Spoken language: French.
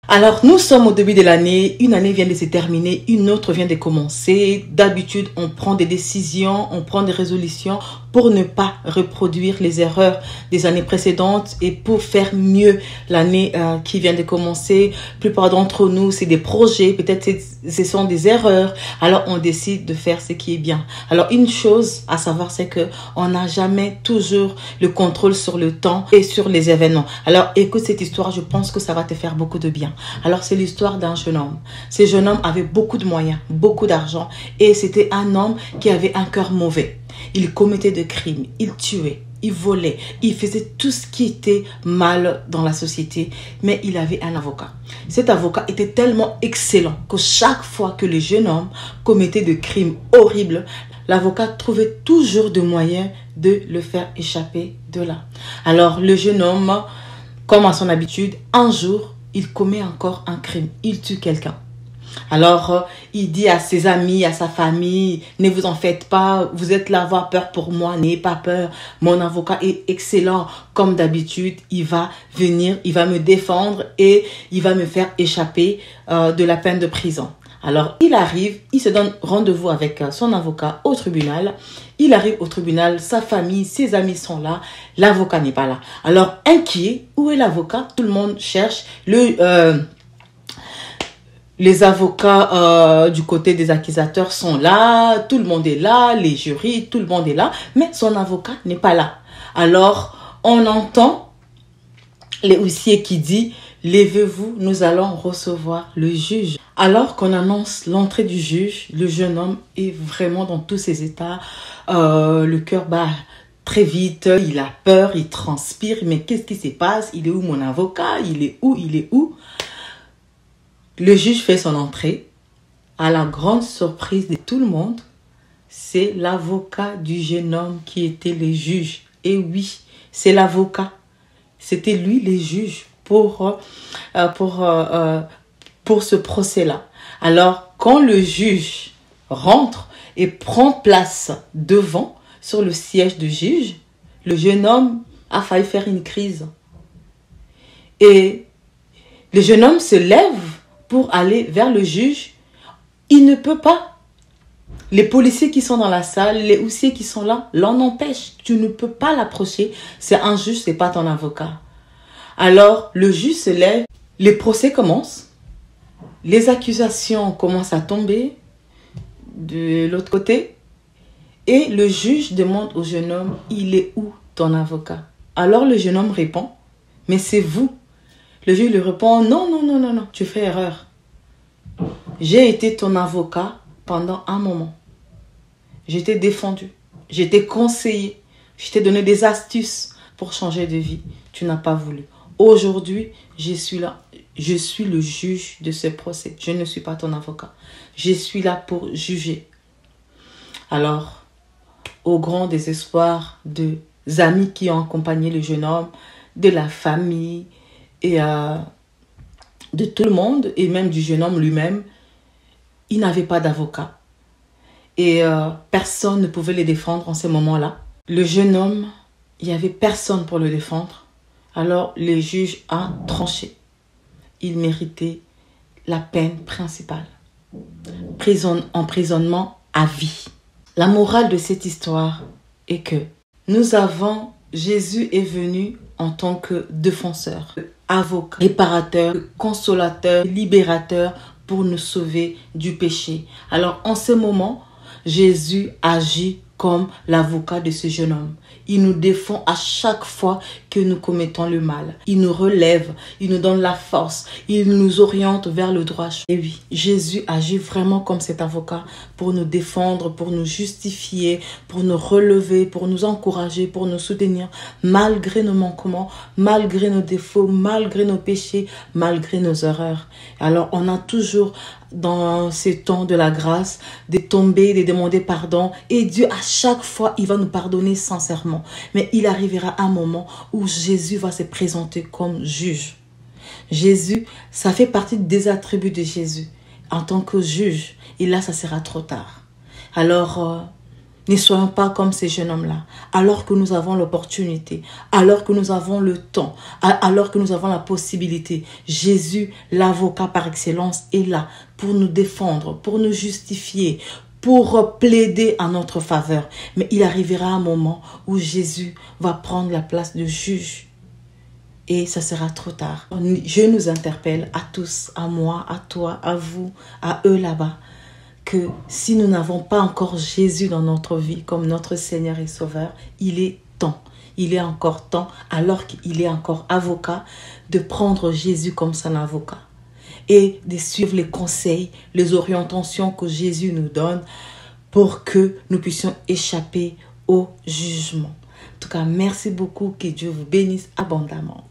Alors, nous sommes au début de l'année, une année vient de se terminer, une autre vient de commencer. D'habitude, on prend des décisions, on prend des résolutions pour ne pas reproduire les erreurs des années précédentes et pour faire mieux l'année qui vient de commencer. La plupart d'entre nous, c'est des projets, peut-être ce sont des erreurs. Alors, on décide de faire ce qui est bien. Alors, une chose à savoir, c'est que on n'a jamais toujours le contrôle sur le temps et sur les événements. Alors, écoute cette histoire, je pense que ça va te faire beaucoup de bien. Alors, c'est l'histoire d'un jeune homme. Ce jeune homme avait beaucoup de moyens, beaucoup d'argent et c'était un homme qui avait un cœur mauvais. Il commettait des crimes, il tuait, il volait, il faisait tout ce qui était mal dans la société, mais il avait un avocat. Cet avocat était tellement excellent que chaque fois que le jeune homme commettait des crimes horribles, l'avocat trouvait toujours des moyens de le faire échapper de là. Alors, le jeune homme, comme à son habitude, un jour, il commet encore un crime, il tue quelqu'un. Alors, il dit à ses amis, à sa famille, ne vous en faites pas, vous êtes là à avoir peur pour moi, n'ayez pas peur. Mon avocat est excellent, comme d'habitude, il va venir, il va me défendre et il va me faire échapper de la peine de prison. Alors, il arrive, il se donne rendez-vous avec son avocat au tribunal. Il arrive au tribunal, sa famille, ses amis sont là, l'avocat n'est pas là. Alors, inquiet, où est l'avocat? Tout le monde cherche. Les avocats du côté des accusateurs sont là, tout le monde est là, les jurys, tout le monde est là, mais son avocat n'est pas là. Alors, on entend les huissiers qui disent « Levez-vous, nous allons recevoir le juge ». Alors qu'on annonce l'entrée du juge, le jeune homme est vraiment dans tous ses états, le cœur bat très vite, il a peur, il transpire, mais qu'est-ce qui se passe? Il est où mon avocat? Il est où? Il est où? Le juge fait son entrée. À la grande surprise de tout le monde, c'est l'avocat du jeune homme qui était le juge. Et oui, c'est l'avocat. C'était lui le juge pour ce procès-là. Alors, quand le juge rentre et prend place devant, sur le siège du juge, le jeune homme a failli faire une crise. Et le jeune homme se lève pour aller vers le juge. Il ne peut pas. Les policiers qui sont dans la salle, les huissiers qui sont là, l'en empêchent. Tu ne peux pas l'approcher. C'est un juge, c'est pas ton avocat. Alors, le juge se lève. Les procès commencent. Les accusations commencent à tomber de l'autre côté. Et le juge demande au jeune homme, il est où ton avocat? Alors, le jeune homme répond, mais c'est vous. Le juge lui répond, non, non, non, non, non, tu fais erreur. J'ai été ton avocat pendant un moment. Je t'ai défendu, je t'ai conseillé, je t'ai donné des astuces pour changer de vie. Tu n'as pas voulu. Aujourd'hui, je suis là. Je suis le juge de ce procès. Je ne suis pas ton avocat. Je suis là pour juger. Alors, au grand désespoir des amis qui ont accompagné le jeune homme, de la famille, et de tout le monde, et même du jeune homme lui-même, il n'avait pas d'avocat. Et personne ne pouvait le défendre en ce moment-là. Le jeune homme, il n'y avait personne pour le défendre. Alors le juge a tranché. Il méritait la peine principale. Emprisonnement à vie. La morale de cette histoire est que Jésus est venu en tant que défenseur, avocat, réparateur, consolateur, libérateur pour nous sauver du péché. Alors en ce moment, Jésus agit comme l'avocat de ce jeune homme. Il nous défend à chaque fois que nous commettons le mal. Il nous relève, il nous donne la force, il nous oriente vers le droit chemin. Et oui, Jésus agit vraiment comme cet avocat pour nous défendre, pour nous justifier, pour nous relever, pour nous encourager, pour nous soutenir, malgré nos manquements, malgré nos défauts, malgré nos péchés, malgré nos erreurs. Alors, on a toujours dans ces temps de la grâce, de tomber, de demander pardon. Et Dieu, à chaque fois, il va nous pardonner sincèrement. Mais il arrivera un moment où Jésus va se présenter comme juge. Jésus, ça fait partie des attributs de Jésus en tant que juge. Et là, ça sera trop tard. Alors, Ne soyons pas comme ces jeunes hommes-là, alors que nous avons l'opportunité, alors que nous avons le temps, alors que nous avons la possibilité. Jésus, l'avocat par excellence, est là pour nous défendre, pour nous justifier, pour plaider en notre faveur. Mais il arrivera un moment où Jésus va prendre la place de juge. Et ça sera trop tard. Je nous interpelle à tous, à moi, à toi, à vous, à eux là-bas, que si nous n'avons pas encore Jésus dans notre vie comme notre Seigneur et Sauveur, il est temps. Il est encore temps, alors qu'il est encore avocat, de prendre Jésus comme son avocat et de suivre les conseils, les orientations que Jésus nous donne pour que nous puissions échapper au jugement. En tout cas, merci beaucoup, que Dieu vous bénisse abondamment.